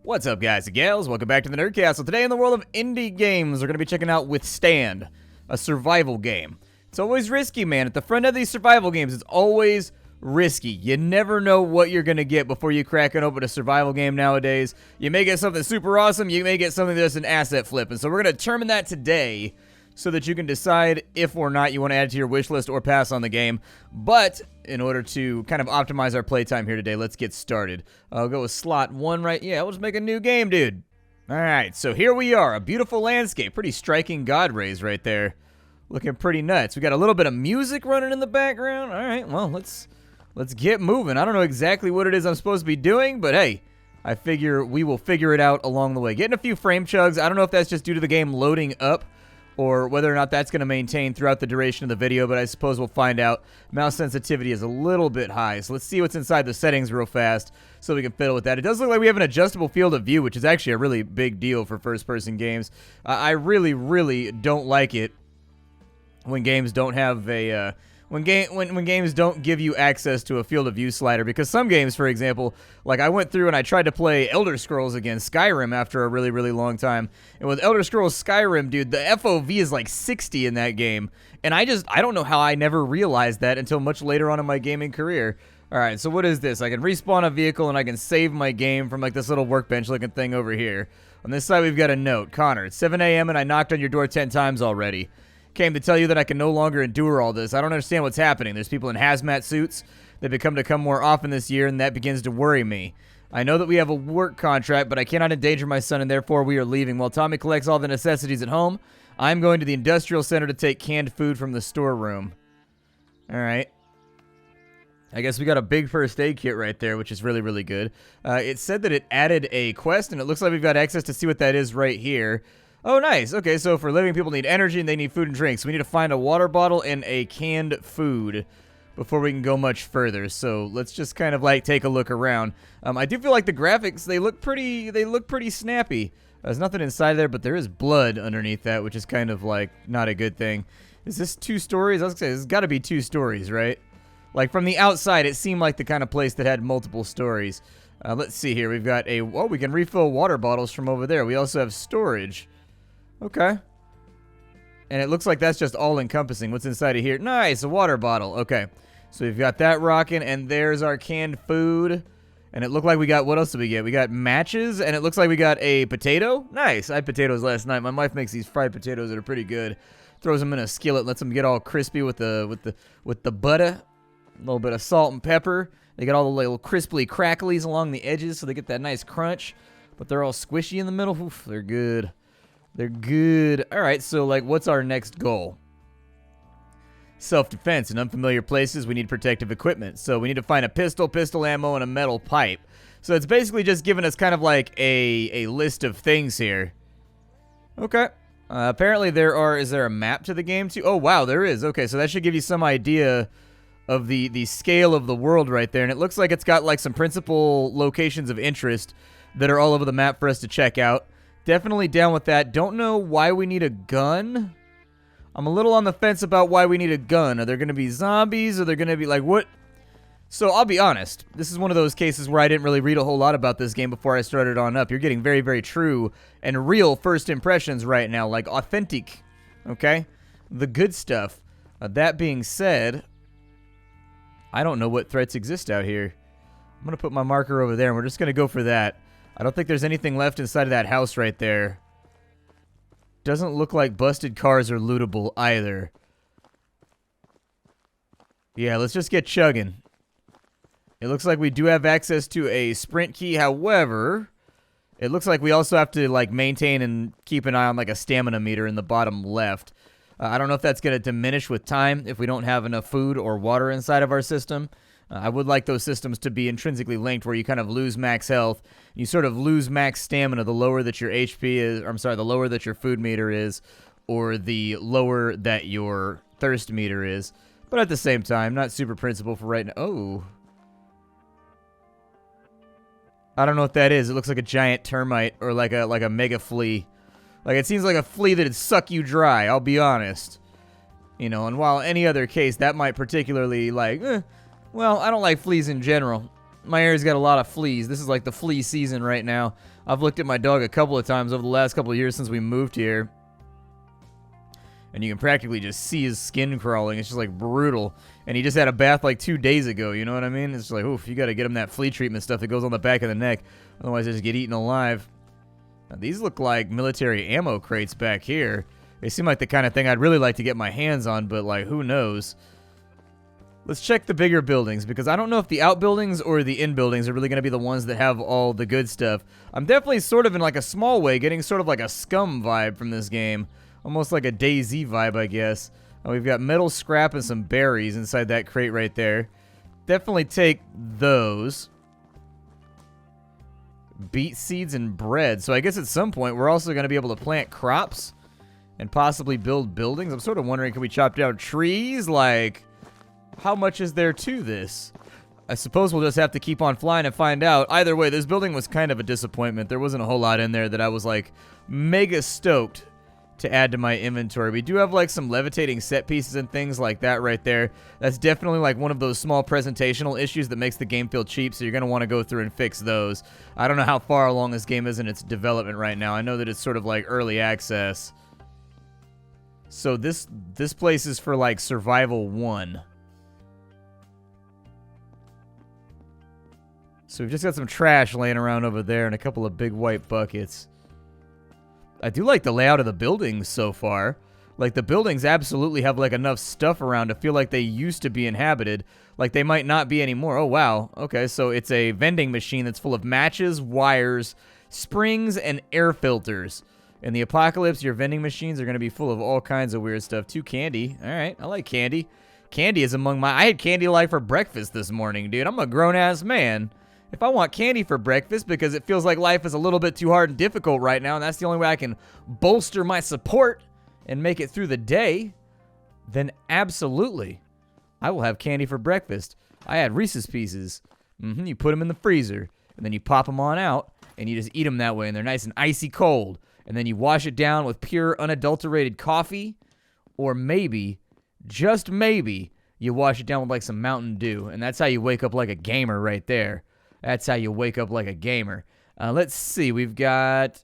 What's up, guys and gals? Welcome back to the Nerdcastle. Today in the world of indie games, we're going to be checking out Withstand, a survival game. It's always risky, man. At the front of these survival games, it's always risky. You never know what you're going to get before you crack it open a survival game nowadays. You may get something super awesome, you may get something that's an asset flip. And so we're going to determine that today so that you can decide if or not you want to add it to your wish list or pass on the game. But in order to kind of optimize our playtime here today, let's get started. I'll go with slot 1 right. Yeah, we'll just make a new game, dude. All right, so here we are. A beautiful landscape. Pretty striking god rays right there. Looking pretty nuts. We got a little bit of music running in the background. All right, well, let's get moving. I don't know exactly what it is I'm supposed to be doing, but hey, I figure we will figure it out along the way. Getting a few frame chugs. I don't know if that's just due to the game loading up or whether or not that's going to maintain throughout the duration of the video, but I suppose we'll find out. Mouse sensitivity is a little bit high, so let's see what's inside the settings real fast so we can fiddle with that. It does look like we have an adjustable field of view, which is actually a really big deal for first-person games. I really, really don't like it when games don't have a when games don't give you access to a field of view slider, because some games, for example, like I went through and I tried to play Elder Scrolls again, Skyrim, after a really, really long time, and with Elder Scrolls Skyrim, dude, the FOV is like 60 in that game, and I don't know how I never realized that until much later on in my gaming career. Alright, so what is this? I can respawn a vehicle and I can save my game from like this little workbench looking thing over here. On this side we've got a note. Connor, it's 7 a.m. and I knocked on your door 10 times already. Came to tell you that I can no longer endure all this. I don't understand what's happening. There's people in hazmat suits that become to come more often this year, and that begins to worry me. I know that we have a work contract, but I cannot endanger my son, and therefore we are leaving. While Tommy collects all the necessities at home, I'm going to the industrial center to take canned food from the storeroom. All right. I guess we got a big first aid kit right there, which is really, really good. It said that it added a quest, and it looks like we've got access to see what that is right here. Oh, nice. Okay, so for living, people need energy and they need food and drinks. We need to find a water bottle and a canned food before we can go much further. So let's just kind of like take a look around. I do feel like the graphics, they look pretty snappy. There's nothing inside there, but there is blood underneath that, which is kind of like not a good thing. Is this 2 stories? I was gonna say, this has got to be 2 stories, right? Like from the outside, it seemed like the kind of place that had multiple stories. Let's see here. We've got we can refill water bottles from over there. We also have storage. Okay. And it looks like that's just all-encompassing. What's inside of here? Nice, a water bottle. Okay. So we've got that rocking, and there's our canned food. And it looked like we got, what else did we get? We got matches, and it looks like we got a potato. Nice. I had potatoes last night. My wife makes these fried potatoes that are pretty good. Throws them in a skillet, lets them get all crispy with the butter. A little bit of salt and pepper. They got all the little crisply cracklies along the edges, so they get that nice crunch. But they're all squishy in the middle. Oof, they're good. They're good. All right, so, like, what's our next goal? Self-defense. In unfamiliar places, we need protective equipment. So we need to find a pistol ammo, and a metal pipe. So it's basically just giving us kind of like a list of things here. Okay. Apparently is there a map to the game, too? Oh, wow, there is. Okay, so that should give you some idea of the scale of the world right there. And it looks like it's got, like, some principal locations of interest that are all over the map for us to check out. Definitely down with that. Don't know why we need a gun. I'm a little on the fence about why we need a gun. Are there going to be zombies? Are there going to be, like, what? So, I'll be honest. This is one of those cases where I didn't really read a whole lot about this game before I started on up. You're getting very, very true and real first impressions right now. Like, authentic. Okay? The good stuff. That being said, I don't know what threats exist out here. I'm going to put my marker over there, and we're just going to go for that. I don't think there's anything left inside of that house right there. Doesn't look like busted cars are lootable either. Yeah, let's just get chugging. It looks like we do have access to a sprint key. However, it looks like we also have to like maintain and keep an eye on like a stamina meter in the bottom left. I don't know if that's going to diminish with time if we don't have enough food or water inside of our system. I would like those systems to be intrinsically linked where you kind of lose max health. You sort of lose max stamina the lower that your HP is, or I'm sorry, the lower that your food meter is, or the lower that your thirst meter is. But at the same time, not super principled for right now. Oh. I don't know what that is. It looks like a giant termite or like a mega flea. Like it seems like a flea that'd suck you dry, I'll be honest. You know, and while any other case that might particularly like, well, I don't like fleas in general. My area's got a lot of fleas. This is like the flea season right now. I've looked at my dog a couple of times over the last couple of years since we moved here. And you can practically just see his skin crawling. It's just like brutal. And he just had a bath like 2 days ago, you know what I mean? It's like, oof, you got to get him that flea treatment stuff that goes on the back of the neck. Otherwise, they just get eaten alive. Now, these look like military ammo crates back here. They seem like the kind of thing I'd really like to get my hands on, but like, who knows? Let's check the bigger buildings, because I don't know if the outbuildings or the in-buildings are really going to be the ones that have all the good stuff. I'm definitely sort of in like a small way getting sort of like a Scum vibe from this game. Almost like a DayZ vibe, I guess. We've got metal scrap and some berries inside that crate right there. Definitely take those. Beet seeds and bread. So I guess at some point we're also going to be able to plant crops and possibly build buildings. I'm sort of wondering, can we chop down trees? Like, how much is there to this? I suppose we'll just have to keep on flying and find out. Either way, this building was kind of a disappointment. There wasn't a whole lot in there that I was like mega stoked to add to my inventory. We do have like some levitating set pieces and things like that right there. That's definitely like one of those small presentational issues that makes the game feel cheap, so you're going to want to go through and fix those. I don't know how far along this game is in its development right now. I know that it's sort of like early access. So this place is for like survival 1. So we've just got some trash laying around over there and a couple of big white buckets. I do like the layout of the buildings so far. Like, the buildings absolutely have, like, enough stuff around to feel like they used to be inhabited. Like, they might not be anymore. Oh, wow. Okay, so it's a vending machine that's full of matches, wires, springs, and air filters. In the apocalypse, your vending machines are going to be full of all kinds of weird stuff. 2 candy. All right, I like candy. Candy is among my... I had candy light for breakfast this morning, dude. I'm a grown-ass man. If I want candy for breakfast because it feels like life is a little bit too hard and difficult right now, and that's the only way I can bolster my support and make it through the day, then absolutely, I will have candy for breakfast. I had Reese's Pieces. You put them in the freezer, and then you pop them on out, and you just eat them that way, and they're nice and icy cold. And then you wash it down with pure, unadulterated coffee, or maybe, just maybe, you wash it down with like some Mountain Dew, and that's how you wake up like a gamer right there. That's how you wake up like a gamer. Let's see. We've got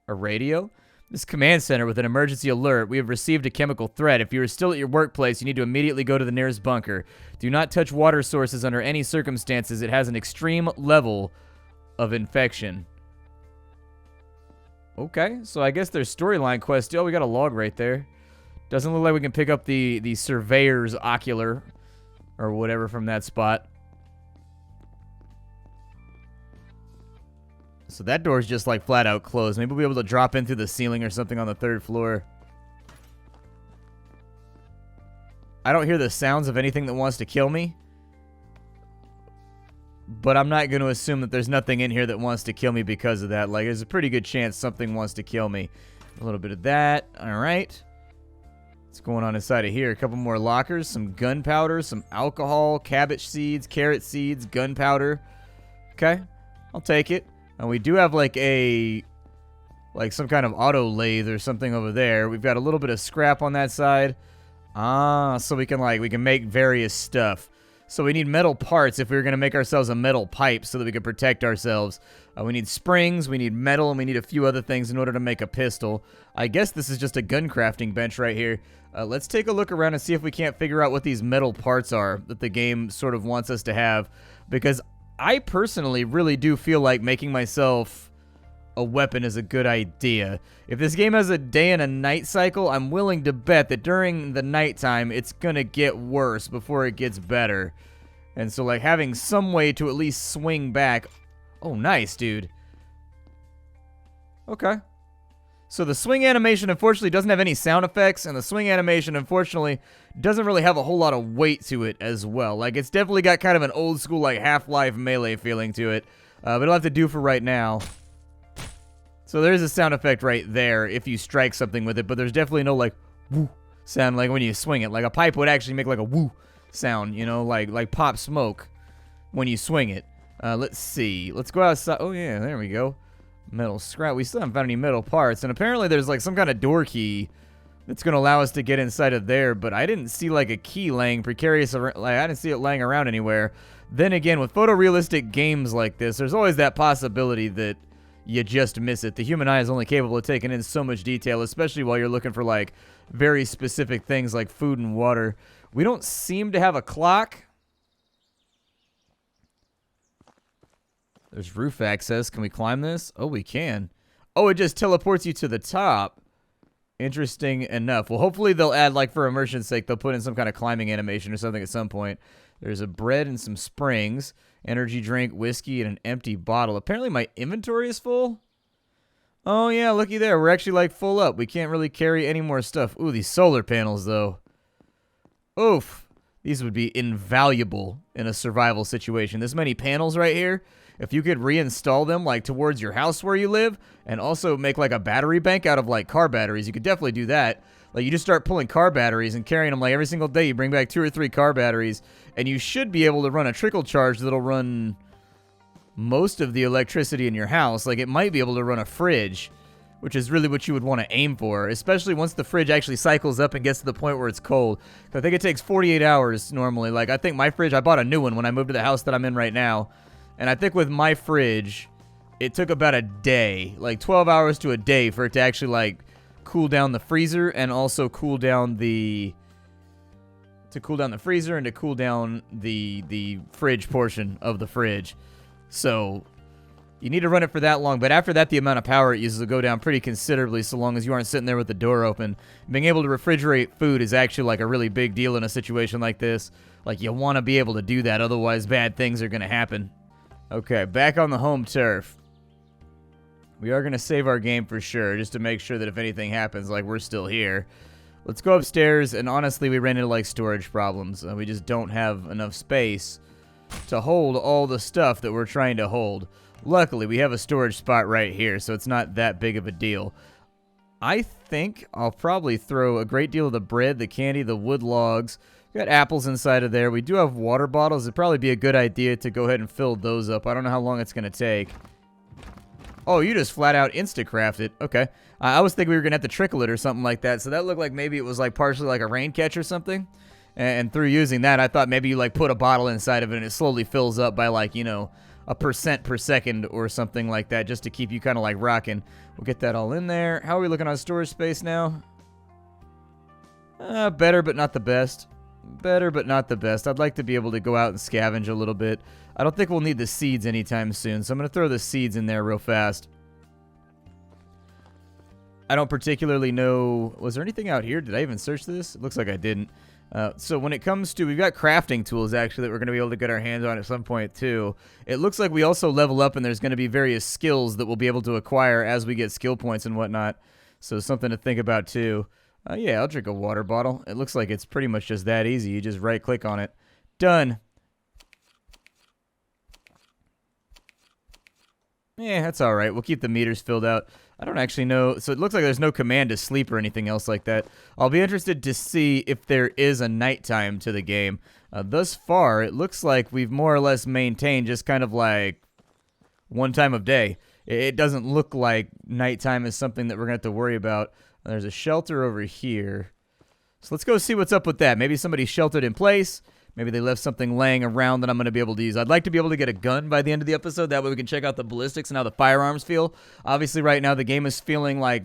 a radio. This command center with an emergency alert. We have received a chemical threat. If you are still at your workplace, you need to immediately go to the nearest bunker. Do not touch water sources under any circumstances. It has an extreme level of infection. Okay, so I guess there's storyline quest. Oh, we got a log right there. Doesn't look like we can pick up the surveyor's ocular or whatever from that spot. So that door's just like flat out closed. Maybe we'll be able to drop in through the ceiling or something on the 3rd floor. I don't hear the sounds of anything that wants to kill me. But I'm not going to assume that there's nothing in here that wants to kill me because of that. Like, there's a pretty good chance something wants to kill me. A little bit of that. All right. What's going on inside of here? A couple more lockers. Some gunpowder. Some alcohol. Cabbage seeds. Carrot seeds. Gunpowder. Okay. I'll take it. And we do have like some kind of auto lathe or something over there. We've got a little bit of scrap on that side. So we can make various stuff. So we need metal parts if we were going to make ourselves a metal pipe so that we can protect ourselves. We need springs, we need metal, and we need a few other things in order to make a pistol. I guess this is just a gun crafting bench right here. Let's take a look around and see if we can't figure out what these metal parts are that the game sort of wants us to have. Because I personally really do feel like making myself a weapon is a good idea. If this game has a day and a night cycle, I'm willing to bet that during the nighttime, it's gonna get worse before it gets better. And so, like, having some way to at least swing back... Oh, nice, dude. Okay. So the swing animation, unfortunately, doesn't have any sound effects, and the swing animation, unfortunately, doesn't really have a whole lot of weight to it as well. Like, it's definitely got kind of an old-school, like, Half-Life Melee feeling to it. But it'll have to do for right now. So there's a sound effect right there if you strike something with it, but there's definitely no, like, woo sound like when you swing it. Like, a pipe would actually make, like, a woo sound, you know, like pop smoke when you swing it. Let's see. Let's go outside. Oh, yeah, there we go. Metal scrap. We still haven't found any metal parts, and apparently there's like some kind of door key that's going to allow us to get inside of there, but I didn't see like a key laying precarious, like I didn't see it laying around anywhere. Then again, with photorealistic games like this, there's always that possibility that, you just miss it. The human eye is only capable of taking in so much detail, especially while you're looking for like very specific things like food and water. We don't seem to have a clock. There's roof access. Can we climb this? Oh, we can. Oh, it just teleports you to the top. Interesting enough. Well, hopefully they'll add, like, for immersion's sake, they'll put in some kind of climbing animation or something at some point. There's a bread and some springs, energy drink, whiskey, and an empty bottle. Apparently my inventory is full. Oh, yeah, looky there. We're actually, like, full up. We can't really carry any more stuff. Ooh, these solar panels, though. Oof. These would be invaluable in a survival situation. This many panels right here. If you could reinstall them, like, towards your house where you live, and also make, like, a battery bank out of, like, car batteries, you could definitely do that. Like, you just start pulling car batteries and carrying them, like, every single day. You bring back 2 or 3 car batteries, and you should be able to run a trickle charge that'll run most of the electricity in your house. Like, it might be able to run a fridge, which is really what you would want to aim for, especially once the fridge actually cycles up and gets to the point where it's cold. I think it takes 48 hours normally. Like, I think my fridge, I bought a new one when I moved to the house that I'm in right now. And I think with my fridge, it took about a day, like 12 hours to a day for it to actually, like, cool down the freezer and also cool down the freezer and to cool down the fridge portion of the fridge. So you need to run it for that long. But after that, the amount of power it uses will go down pretty considerably so long as you aren't sitting there with the door open. Being able to refrigerate food is actually, like, a really big deal in a situation like this. Like, you want to be able to do that, otherwise bad things are going to happen. Okay, back on the home turf. We are going to save our game for sure, just to make sure that if anything happens, like, we're still here. Let's go upstairs, and honestly, we ran into, like, storage problems. We just don't have enough space to hold all the stuff that we're trying to hold. Luckily, we have a storage spot right here, so it's not that big of a deal. I think I'll probably throw a great deal of the bread, the candy, the wood logs. We got apples inside of there. We do have water bottles. It'd probably be a good idea to go ahead and fill those up. I don't know how long it's going to take. Oh, you just flat out insta-craft it. Okay. I was thinking we were going to have to trickle it or something like that. So that looked like maybe it was like partially like a rain catch or something. And through using that, I thought maybe you like put a bottle inside of it and it slowly fills up by like, you know, a % per second or something like that just to keep you kind of like rocking. We'll get that all in there. How are we looking on storage space now? Better, but not the best. Better, but not the best. I'd like to be able to go out and scavenge a little bit. I don't think we'll need the seeds anytime soon, so I'm going to throw the seeds in there real fast. I don't particularly know... Was there anything out here? Did I even search this? It looks like I didn't. So when it comes to... We've got crafting tools, actually, that we're going to be able to get our hands on at some point, too. It looks like we also level up, and there's going to be various skills that we'll be able to acquire as we get skill points and whatnot. So something to think about, too. Yeah, I'll drink a water bottle. It looks like it's pretty much just that easy. You just right-click on it. Done. Yeah, that's all right. We'll keep the meters filled out. I don't actually know. So it looks like there's no command to sleep or anything else like that. I'll be interested to see if there is a nighttime to the game. Thus far, it looks like we've more or less maintained just kind of like one time of day. It doesn't look like nighttime is something that we're going to have to worry about. There's a shelter over here. So let's go see what's up with that. Maybe somebody sheltered in place. Maybe they left something laying around that I'm going to be able to use. I'd like to be able to get a gun by the end of the episode. That way we can check out the ballistics and how the firearms feel. Obviously, right now, the game is feeling like...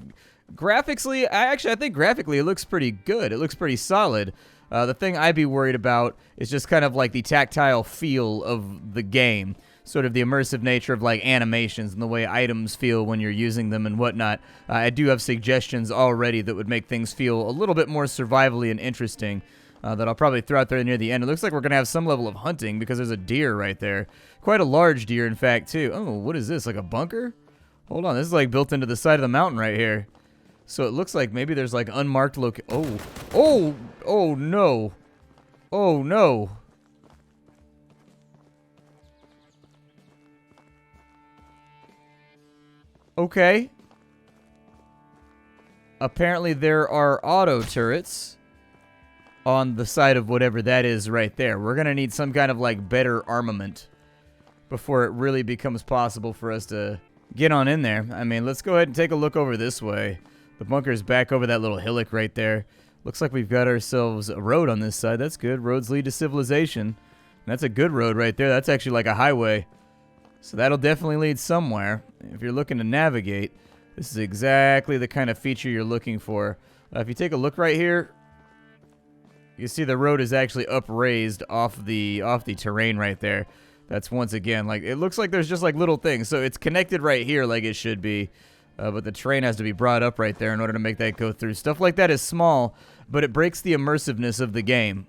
Graphically, I think graphically it looks pretty good. It looks pretty solid. The thing I'd be worried about is just kind of like the tactile feel of the game. Sort of the immersive nature of like animations and the way items feel when you're using them and whatnot. I do have suggestions already that would make things feel a little bit more survivally and interesting that I'll probably throw out there near the end. It looks like we're going to have some level of hunting because there's a deer right there. Quite a large deer, in fact, too. Oh, what is this? Like a bunker? Hold on. This is like built into the side of the mountain right here. So it looks like maybe there's like unmarked Oh, no. Oh, no. Okay. Apparently there are auto turrets on the side of whatever that is right there. We're going to need some kind of like better armament before it really becomes possible for us to get on in there. I mean, let's go ahead and take a look over this way. The bunker's back over that little hillock right there. Looks like we've got ourselves a road on this side. That's good. Roads lead to civilization. And that's a good road right there. That's actually like a highway. So that'll definitely lead somewhere. If you're looking to navigate, this is exactly the kind of feature you're looking for. If you take a look right here, you see the road is actually upraised off the terrain right there. That's once again, like, it looks like there's just like little things. So it's connected right here like it should be. But the terrain has to be brought up right there in order to make that go through. Stuff like that is small, but it breaks the immersiveness of the game.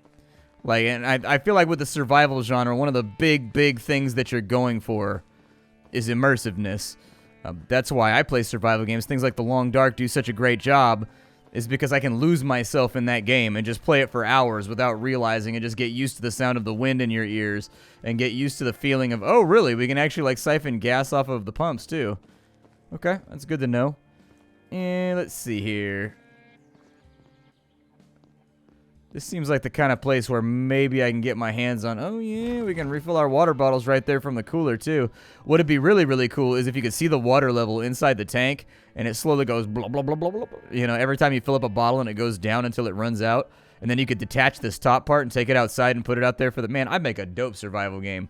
Like, and I feel like with the survival genre, one of the big things that you're going for is immersiveness. That's why I play survival games. Things like The Long Dark do such a great job, is because I can lose myself in that game and just play it for hours without realizing and just get used to the sound of the wind in your ears and get used to the feeling of, oh, really? We can actually, like, siphon gas off of the pumps, too. Okay, that's good to know. And let's see here. This seems like the kind of place where maybe I can get my hands on. Oh, yeah, we can refill our water bottles right there from the cooler, too. What'd be really cool is if you could see the water level inside the tank, and it slowly goes blah, blah, blah, blah, blah. You know, every time you fill up a bottle and it goes down until it runs out. And then you could detach this top part and take it outside and put it out there for the... Man, I'd make a dope survival game.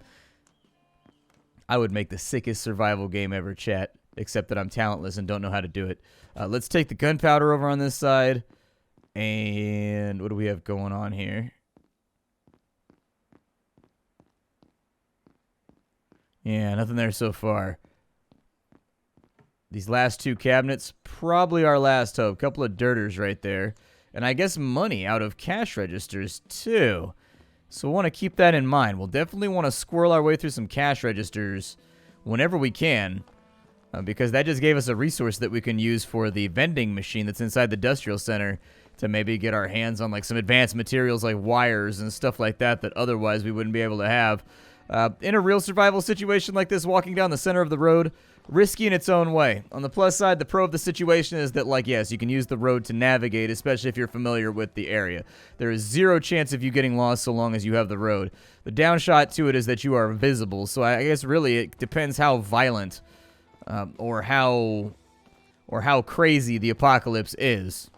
I would make the sickest survival game ever, chat. Except that I'm talentless and don't know how to do it. Let's take the gunpowder over on this side. And what do we have going on here? Yeah, nothing there so far. These last two cabinets, probably our last hope. Couple of dirters right there. And I guess money out of cash registers, too. So we want to keep that in mind. We'll definitely want to squirrel our way through some cash registers whenever we can. Because that just gave us a resource that we can use for the vending machine that's inside the industrial center to maybe get our hands on like some advanced materials like wires and stuff like that that otherwise we wouldn't be able to have. In a real survival situation like this, walking down the center of the road, risky in its own way. On the plus side, the pro of the situation is that, like, yes, you can use the road to navigate, especially if you're familiar with the area. There is zero chance of you getting lost so long as you have the road. The downshot to it is that you are visible, so I guess really it depends how violent or how crazy the apocalypse is.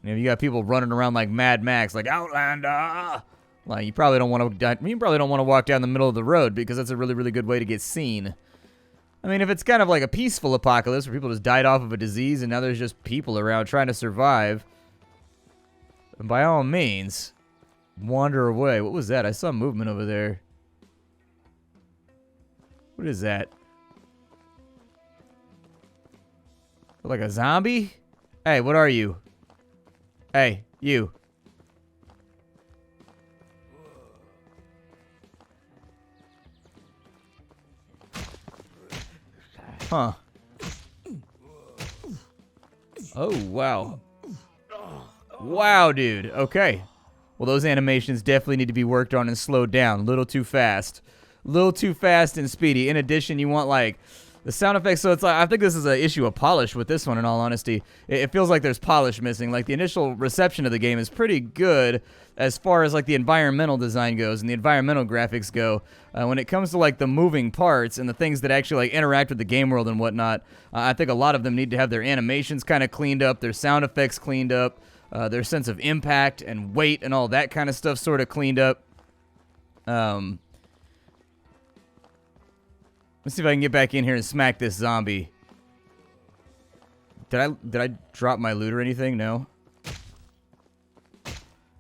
You know, you got people running around like Mad Max, like Outlander. Like, you probably don't want to walk down the middle of the road because that's a really good way to get seen. I mean, if it's kind of like a peaceful apocalypse where people just died off of a disease and now there's just people around trying to survive, then by all means, wander away. What was that? I saw movement over there. What is that? Like a zombie? Hey, what are you? Hey, you. Huh. Oh, wow. Wow, dude. Okay. Well, those animations definitely need to be worked on and slowed down. A little too fast. A little too fast and speedy. In addition, you want, like, the sound effects. So it's like, I think this is an issue of polish with this one, in all honesty. It feels like there's polish missing. Like, the initial reception of the game is pretty good as far as, like, the environmental design goes and the environmental graphics go. When it comes to, like, the moving parts and the things that actually, like, interact with the game world and whatnot, I think a lot of them need to have their animations kind of cleaned up, their sound effects cleaned up, their sense of impact and weight and all that kind of stuff sort of cleaned up. Let's see if I can get back in here and smack this zombie. Did I drop my loot or anything? No.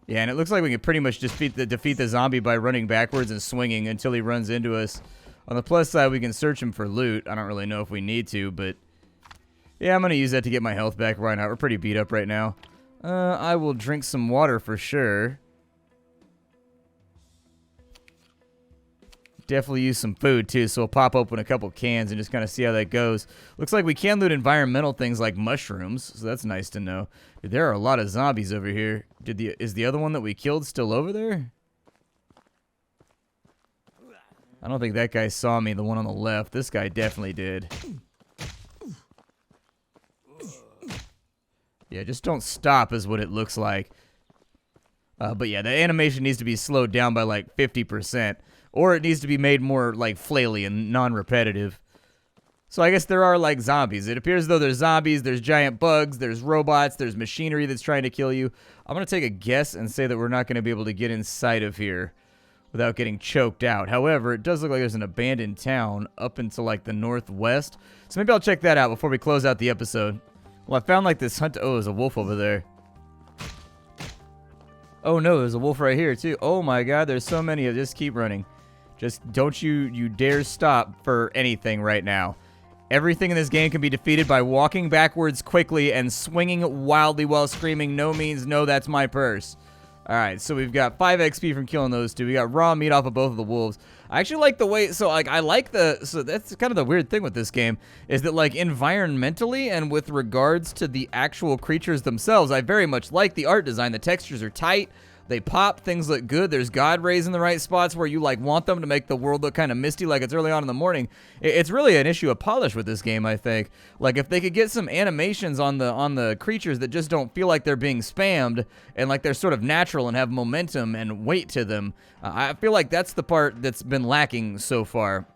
Yeah, and it looks like we can pretty much defeat the zombie by running backwards and swinging until he runs into us. On the plus side, we can search him for loot. I don't really know if we need to, but yeah, I'm going to use that to get my health back. Why not? We're pretty beat up right now. I will drink some water for sure. Definitely use some food, too, so we'll pop open a couple cans and just kind of see how that goes. Looks like we can loot environmental things like mushrooms, so that's nice to know. Dude, there are a lot of zombies over here. Is the other one that we killed still over there? I don't think that guy saw me, the one on the left. This guy definitely did. Yeah, just don't stop is what it looks like. But yeah, the animation needs to be slowed down by like 50%. Or it needs to be made more, like, flaily and non-repetitive. So I guess there are, like, zombies. It appears as though there's zombies, there's giant bugs, there's robots, there's machinery that's trying to kill you. I'm going to take a guess and say that we're not going to be able to get inside of here without getting choked out. However, it does look like there's an abandoned town up into like the northwest. So maybe I'll check that out before we close out the episode. Well, I found like this hunt. Oh, there's a wolf over there. Oh no, there's a wolf right here too. Oh my god, there's so many of them. Just keep running. Just don't you dare stop for anything right now. Everything in this game can be defeated by walking backwards quickly and swinging wildly while screaming, "No means no, that's my purse." Alright, so we've got 5 XP from killing those two. We got raw meat off of both of the wolves. I actually like the way, so like I like the, so that's kind of the weird thing with this game, is that like environmentally and with regards to the actual creatures themselves, I very much like the art design. The textures are tight. They pop, things look good. There's God rays in the right spots where you like want them to make the world look kind of misty like it's early on in the morning. It's really an issue of polish with this game, I think. Like if they could get some animations on the creatures that just don't feel like they're being spammed and like they're sort of natural and have momentum and weight to them, I feel like that's the part that's been lacking so far.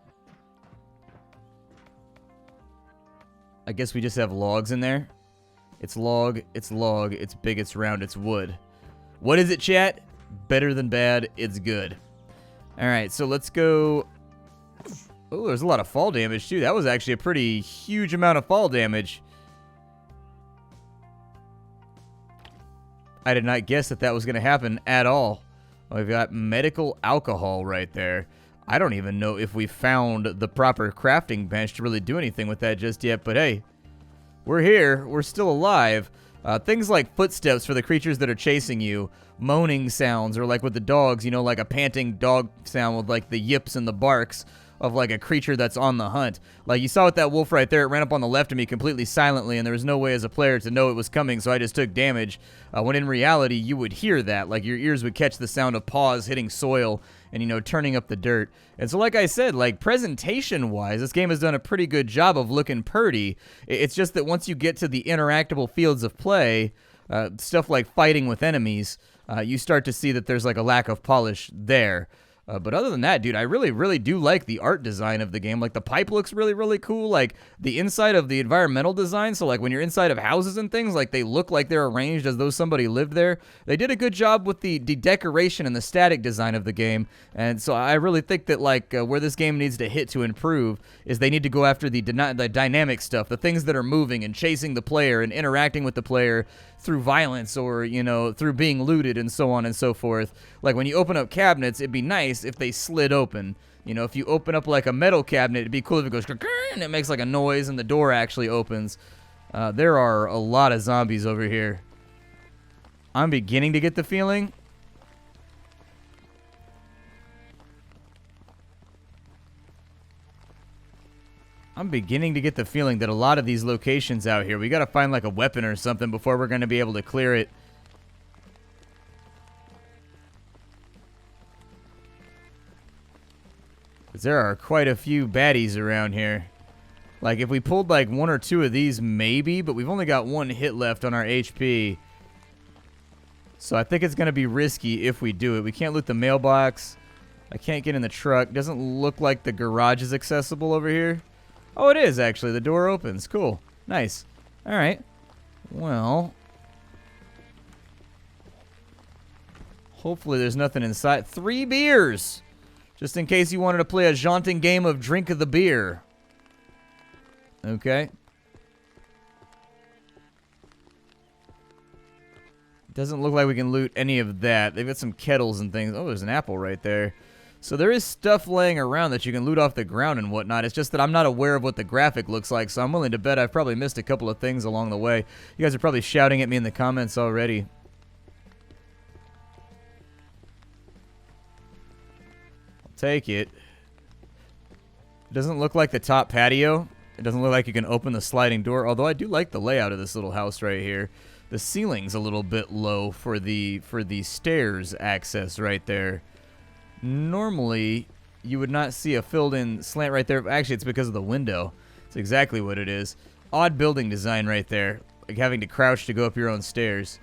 I guess we just have logs in there. It's log, it's big, it's round, it's wood. What is it, chat? Better than bad, it's good. Alright, so let's go. Oh, there's a lot of fall damage, too. That was actually a pretty huge amount of fall damage. I did not guess that that was going to happen at all. We've got medical alcohol right there. I don't even know if we found the proper crafting bench to really do anything with that just yet, but hey, we're here. We're still alive. Things like footsteps for the creatures that are chasing you, moaning sounds, or like with the dogs, you know, like a panting dog sound with like the yips and the barks of like a creature that's on the hunt. Like you saw with that wolf right there, it ran up on the left of me completely silently, and there was no way as a player to know it was coming, so I just took damage. When in reality, you would hear that. Like your ears would catch the sound of paws hitting soil and, you know, turning up the dirt. And so like I said, like presentation-wise, this game has done a pretty good job of looking purty. It's just that once you get to the interactable fields of play, stuff like fighting with enemies, you start to see that there's like a lack of polish there. But other than that, dude, I really do like the art design of the game. Like, the pipe looks really cool. Like, the inside of the environmental design, so, like, when you're inside of houses and things, like, they look like they're arranged as though somebody lived there. They did a good job with the decoration and the static design of the game. And so I really think that, like, where this game needs to hit to improve is they need to go after the dynamic stuff, the things that are moving and chasing the player and interacting with the player through violence or, you know, through being looted and so on and so forth. Like, when you open up cabinets, it'd be nice if they slid open. You know, if you open up like a metal cabinet, it'd be cool if it goes and it makes like a noise and the door actually opens. There are a lot of zombies over here. I'm beginning to get the feeling that a lot of these locations out here, we gotta find like a weapon or something before we're gonna be able to clear it. Because there are quite a few baddies around here. Like, if we pulled like 1 or 2 of these, maybe, but we've only got 1 hit left on our HP. So I think it's gonna be risky if we do it. We can't loot the mailbox. I can't get in the truck. Doesn't look like the garage is accessible over here. Oh, it is, actually. The door opens. Cool. Nice. Alright. Well, hopefully there's nothing inside. 3 beers! Just in case you wanted to play a jaunting game of drink of the beer. Okay. Doesn't look like we can loot any of that. They've got some kettles and things. Oh, there's an apple right there. So there is stuff laying around that you can loot off the ground and whatnot. It's just that I'm not aware of what the graphic looks like, so I'm willing to bet I've probably missed a couple of things along the way. You guys are probably shouting at me in the comments already. I'll take it. It doesn't look like the top patio. It doesn't look like you can open the sliding door, although I do like the layout of this little house right here. The ceiling's a little bit low for the stairs access right there. Normally, you would not see a filled-in slant right there. Actually, it's because of the window. It's exactly what it is. Odd building design right there. Like having to crouch to go up your own stairs.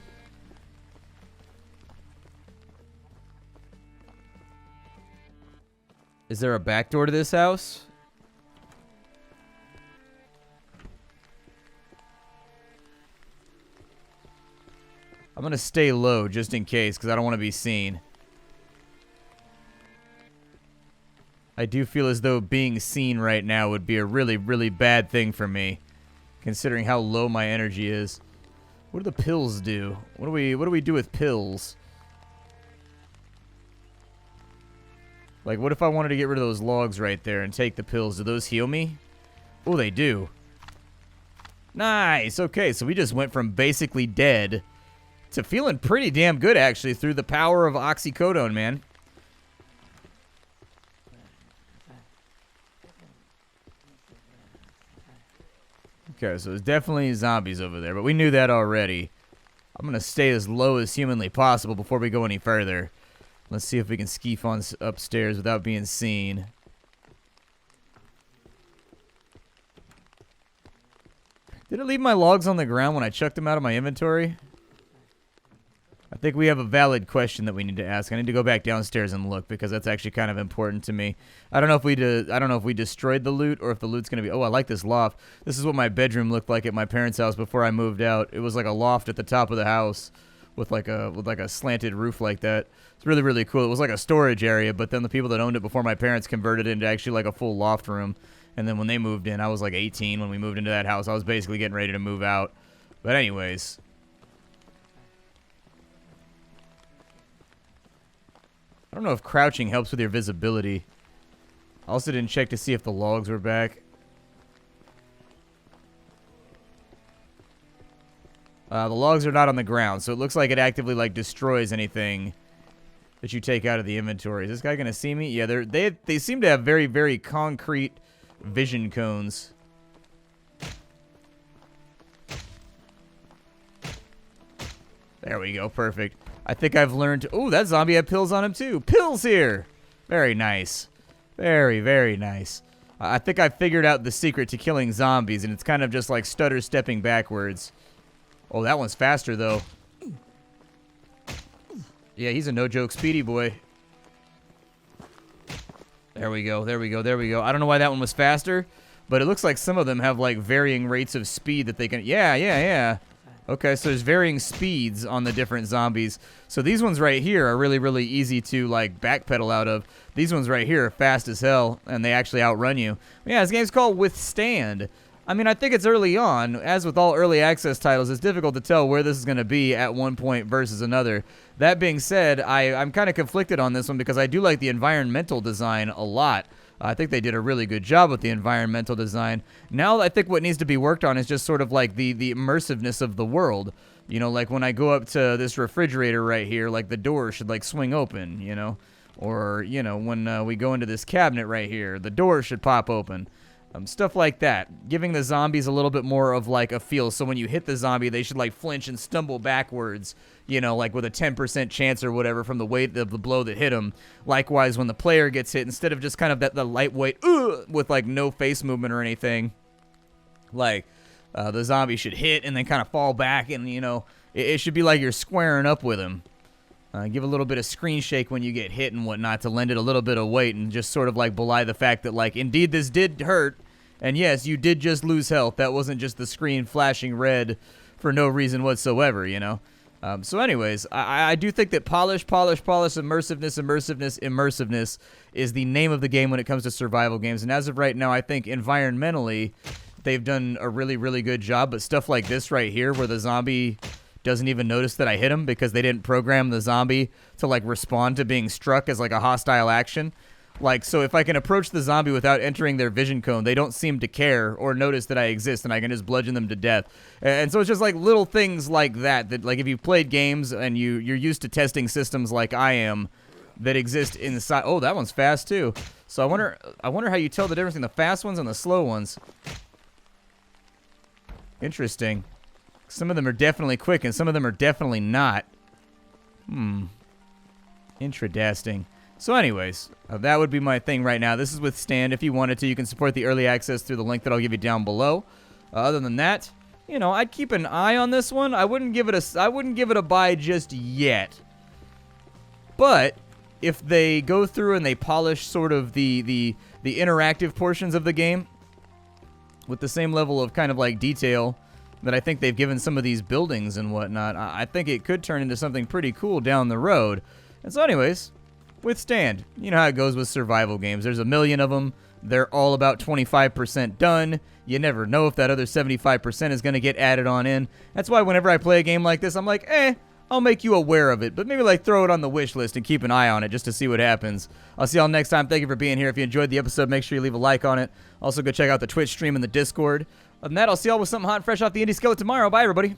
Is there a back door to this house? I'm going to stay low just in case because I don't want to be seen. I do feel as though being seen right now would be a really, really bad thing for me, considering how low my energy is. What do the pills do? What do we do with pills? Like, what if I wanted to get rid of those logs right there and take the pills? Do those heal me? Oh, they do. Nice. Okay, so we just went from basically dead to feeling pretty damn good, actually, through the power of oxycodone, man. Okay, so there's definitely zombies over there, but we knew that already. I'm going to stay as low as humanly possible before we go any further. Let's see if we can skeef on upstairs without being seen. Did it leave my logs on the ground when I chucked them out of my inventory? I think we have a valid question that we need to ask. I need to go back downstairs and look because that's actually kind of important to me. I don't know if we destroyed the loot or if the loot's gonna be. Oh, I like this loft. This is what my bedroom looked like at my parents' house before I moved out. It was like a loft at the top of the house with like a slanted roof like that. It's really, really cool. It was like a storage area, but then the people that owned it before my parents converted it into actually like a full loft room. And then when they moved in, I was like 18 when we moved into that house. I was basically getting ready to move out. But anyways. I don't know if crouching helps with your visibility. I also didn't check to see if the logs were back. The logs are not on the ground, so it looks like it actively like destroys anything that you take out of the inventory. Is this guy gonna see me? Yeah, they seem to have very, very concrete vision cones. There we go, perfect. I think I've learned. Oh, that zombie had pills on him too. Pills here. Very nice. Very, very nice. I think I figured out the secret to killing zombies, and it's kind of just like stutter stepping backwards. Oh, that one's faster though. Yeah, he's a no-joke speedy boy. There we go, there we go, there we go. I don't know why that one was faster, but it looks like some of them have like varying rates of speed that they can. Yeah. Okay, so there's varying speeds on the different zombies. So these ones right here are really, really easy to like backpedal out of. These ones right here are fast as hell, and they actually outrun you. Yeah, this game's called Withstand. I mean, I think it's early on. As with all early access titles, it's difficult to tell where this is going to be at one point versus another. That being said, I'm kind of conflicted on this one because I do like the environmental design a lot. I think they did a really good job with the environmental design. Now I think what needs to be worked on is just sort of like the immersiveness of the world. You know, like when I go up to this refrigerator right here, like the door should like swing open, you know? Or, you know, when we go into this cabinet right here, the door should pop open. Stuff like that. Giving the zombies a little bit more of like a feel. So when you hit the zombie, they should like flinch and stumble backwards, you know, like with a 10% chance or whatever from the weight of the blow that hit them. Likewise, when the player gets hit, instead of just kind of the lightweight with like no face movement or anything, like the zombie should hit and then kind of fall back, and you know, it should be like you're squaring up with him. Give a little bit of screen shake when you get hit and whatnot to lend it a little bit of weight and just sort of like belie the fact that like indeed this did hurt, and yes, you did just lose health. That wasn't just the screen flashing red for no reason whatsoever, you know. So anyways, I do think that polish, immersiveness is the name of the game when it comes to survival games. And as of right now, I think environmentally, they've done a really, really good job. But stuff like this right here, where the zombie doesn't even notice that I hit him because they didn't program the zombie to like respond to being struck as like a hostile action. Like, so if I can approach the zombie without entering their vision cone, they don't seem to care or notice that I exist, and I can just bludgeon them to death. And so it's just like little things like that, like if you've played games and you're used to testing systems like I am that exist inside. Oh, that one's fast too. So I wonder how you tell the difference between the fast ones and the slow ones. Interesting. Some of them are definitely quick and some of them are definitely not. Interesting. So anyways, that would be my thing right now. This is Withstand. If you wanted to, you can support the early access through the link that I'll give you down below. Other than that, you know, I'd keep an eye on this one. I wouldn't give it a buy just yet. But if they go through and they polish sort of the interactive portions of the game with the same level of kind of like detail that I think they've given some of these buildings and whatnot, I think it could turn into something pretty cool down the road. And so anyways, withstand. You know how it goes with survival games. There's a million of them. They're all about 25% done. You never know if that other 75% is going to get added on in. That's why whenever I play a game like this, I'm like, I'll make you aware of it, but maybe like throw it on the wish list and keep an eye on it just to see what happens. I'll see y'all next time. Thank you for being here. If you enjoyed the episode, make sure you leave a like on it. Also, go check out the Twitch stream and the Discord. Other than that, I'll see y'all with something hot and fresh off the indie skillet tomorrow. Bye, everybody.